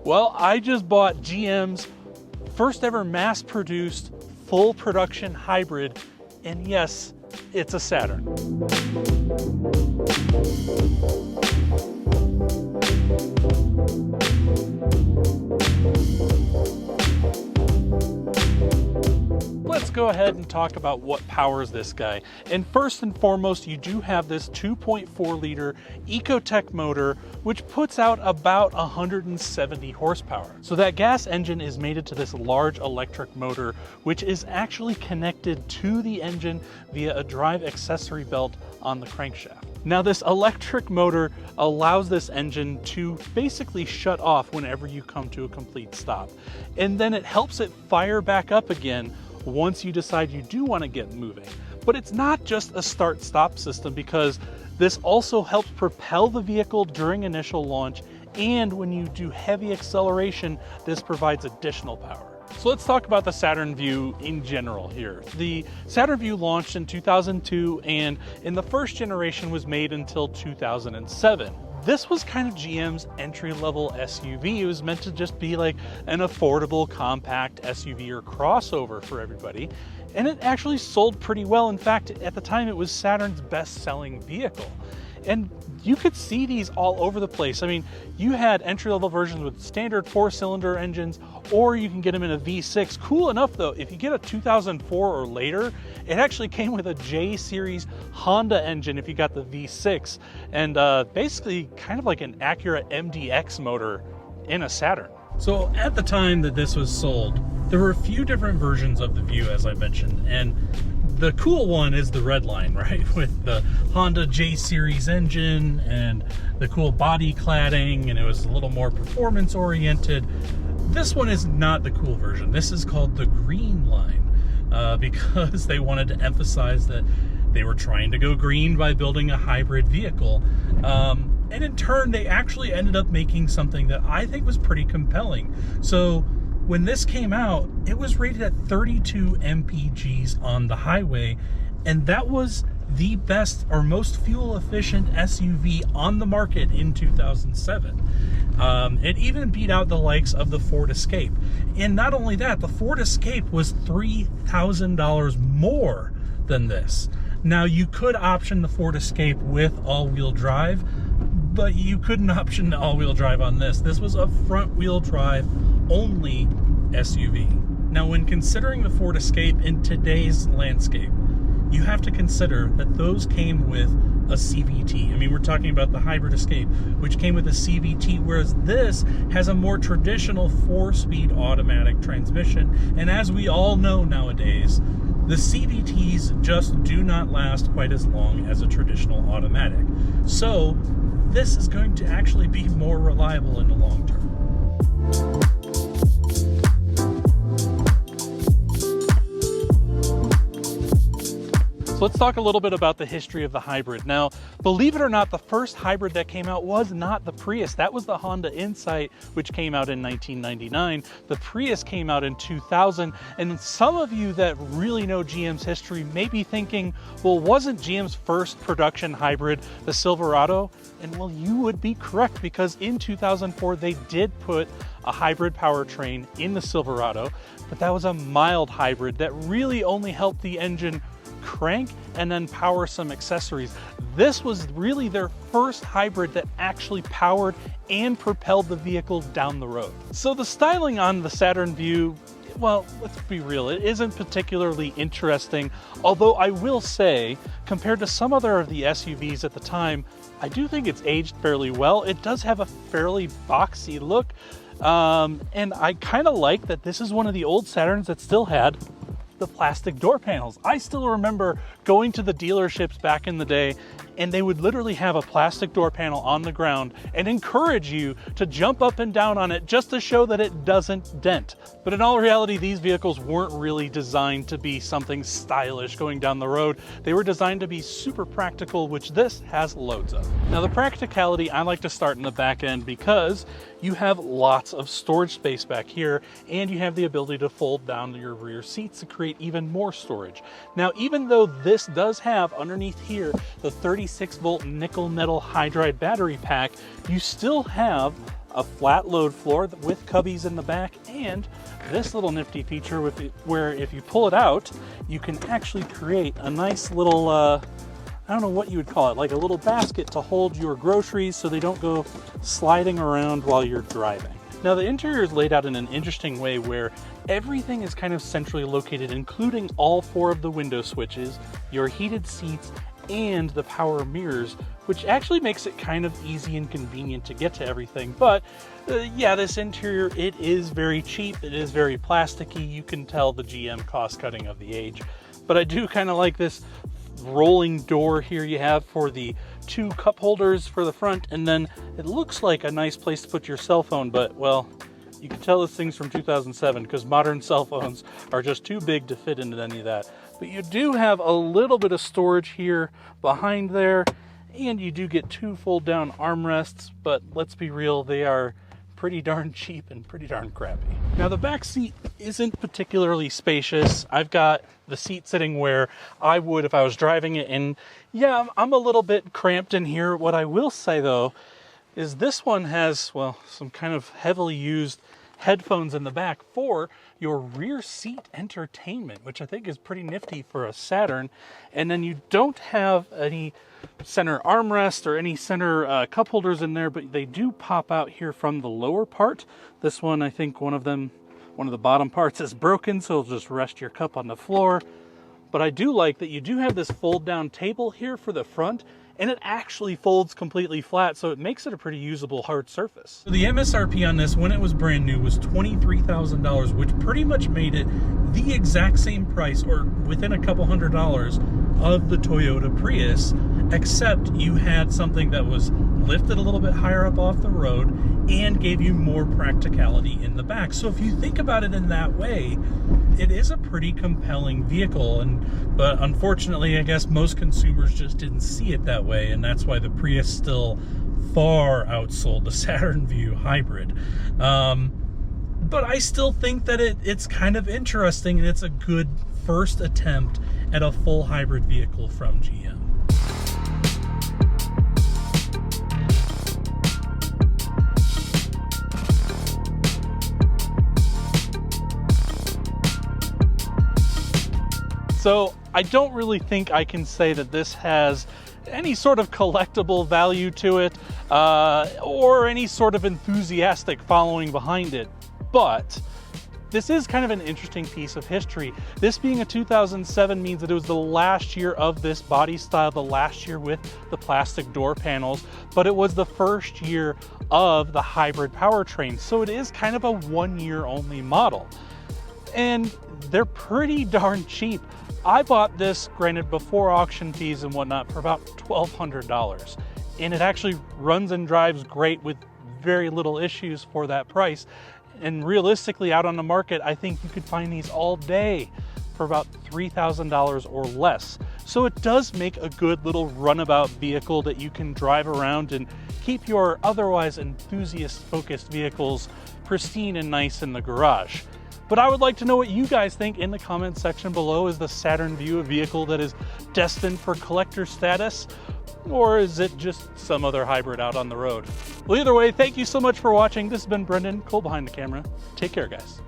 Well, I just bought GM's first ever mass-produced full production hybrid, and yes, it's a Saturn. Let's go ahead and talk about what powers this guy. And first and foremost, you do have this 2.4 liter Ecotec motor, which puts out about 170 horsepower. So that gas engine is mated to this large electric motor, which is actually connected to the engine via a drive accessory belt on the crankshaft. Now, this electric motor allows this engine to basically shut off whenever you come to a complete stop. And then it helps it fire back up again once you decide you do want to get moving. But it's not just a start-stop system, because this also helps propel the vehicle during initial launch, and when you do heavy acceleration, this provides additional power. So let's talk about the Saturn Vue in general here. The Saturn Vue launched in 2002, and in the first generation was made until 2007. This was kind of GM's entry-level SUV. It was meant to just be like an affordable, compact SUV or crossover for everybody. And it actually sold pretty well. In fact, at the time, it was Saturn's best-selling vehicle. And you could see these all over the place. I mean, you had entry-level versions with standard 4-cylinder engines, or you can get them in a V6. Cool enough though, if you get a 2004 or later, it actually came with a J-series Honda engine if you got the V6, and basically kind of like an Acura MDX motor in a Saturn. So at the time that this was sold, there were a few different versions of the Vue, as I mentioned, and the cool one is the red line, right? With the Honda J-series engine and the cool body cladding, and it was a little more performance oriented. This one is not the cool version. This is called the green line, because they wanted to emphasize that they were trying to go green by building a hybrid vehicle. And in turn, they actually ended up making something that I think was pretty compelling. So when this came out, it was rated at 32 mpgs on the highway, and that was the best or most fuel efficient SUV on the market in 2007. It even beat out the likes of the Ford Escape. And not only that, the Ford Escape was $3,000 more than this. Now, you could option the Ford Escape with all-wheel drive, but you couldn't option the all-wheel drive on this. This was a front-wheel drive only SUV. Now, when considering the Ford Escape in today's landscape, you have to consider that those came with a CVT. I mean, we're talking about the hybrid Escape, which came with a CVT, whereas this has a more traditional 4-speed automatic transmission. And as we all know nowadays, the CVTs just do not last quite as long as a traditional automatic. So this is going to actually be more reliable in the long term. So let's talk a little bit about the history of the hybrid. Now, believe it or not, the first hybrid that came out was not the Prius. That was the Honda Insight, which came out in 1999. The Prius came out in 2000. And some of you that really know GM's history may be thinking, well, wasn't GM's first production hybrid the Silverado? And well, you would be correct, because in 2004, they did put a hybrid powertrain in the Silverado, but that was a mild hybrid that really only helped the engine crank and then power some accessories. This was really their first hybrid that actually powered and propelled the vehicle down the road. So the styling on the Saturn Vue, well, let's be real, it isn't particularly interesting, although I will say, compared to some other of the SUVs at the time, I do think it's aged fairly well. It does have a fairly boxy look, and I kind of like that this is one of the old Saturns that still had the plastic door panels. I still remember going to the dealerships back in the day, and they would literally have a plastic door panel on the ground and encourage you to jump up and down on it just to show that it doesn't dent. But in all reality, these vehicles weren't really designed to be something stylish going down the road. They were designed to be super practical, which this has loads of. Now, the practicality, I like to start in the back end because you have lots of storage space back here, and you have the ability to fold down your rear seats to create even more storage. Now, even though this does have underneath here the 36-volt nickel metal hydride battery pack, you still have a flat load floor with cubbies in the back, and this little nifty feature where if you pull it out, you can actually create a nice little, I don't know what you would call it, like a little basket to hold your groceries so they don't go sliding around while you're driving. Now the interior is laid out in an interesting way where everything is kind of centrally located, including all 4 of the window switches, your heated seats, and the power mirrors, which actually makes it kind of easy and convenient to get to everything. But yeah, this interior, it is very cheap, it is very plasticky. You can tell the GM cost cutting of the age. But I do kind of like this rolling door here you have for the 2 cup holders for the front, and then it looks like a nice place to put your cell phone, but well, you can tell this thing's from 2007 because modern cell phones are just too big to fit into any of that. But you do have a little bit of storage here behind there, and you do get 2 fold down armrests, but let's be real, they are pretty darn cheap and pretty darn crappy. Now the back seat isn't particularly spacious. I've got the seat sitting where I would if I was driving it, and yeah, I'm a little bit cramped in here. What I will say though is this one has, well, some kind of heavily used headphones in the back for your rear seat entertainment, which I think is pretty nifty for a Saturn. And then you don't have any center armrest or any center cup holders in there, but they do pop out here from the lower part. This one, I think one of the bottom parts is broken, so it'll just rest your cup on the floor. But I do like that you do have this fold down table here for the front, and it actually folds completely flat, so it makes it a pretty usable hard surface. So the MSRP on this when it was brand new was $23,000, which pretty much made it the exact same price, or within a couple $100s, of the Toyota Prius, except you had something that was lifted a little bit higher up off the road and gave you more practicality in the back. So if you think about it in that way, it is a pretty compelling vehicle, but unfortunately, I guess most consumers just didn't see it that way, and that's why the Prius still far outsold the Saturn Vue hybrid. But I still think that it's kind of interesting, and it's a good first attempt at a full hybrid vehicle from GM. So I don't really think I can say that this has any sort of collectible value to it, or any sort of enthusiastic following behind it, but this is kind of an interesting piece of history. This being a 2007 means that it was the last year of this body style, the last year with the plastic door panels, but it was the first year of the hybrid powertrain. So it is kind of a 1-year only model. And they're pretty darn cheap. I bought this, granted before auction fees and whatnot, for about $1,200. And it actually runs and drives great with very little issues for that price. And realistically, out on the market, I think you could find these all day for about $3,000 or less. So it does make a good little runabout vehicle that you can drive around and keep your otherwise enthusiast-focused vehicles pristine and nice in the garage. But I would like to know what you guys think in the comments section below. Is the Saturn Vue a vehicle that is destined for collector status? Or is it just some other hybrid out on the road? Well, either way, thank you so much for watching. This has been Brendan, Cole behind the camera. Take care, guys.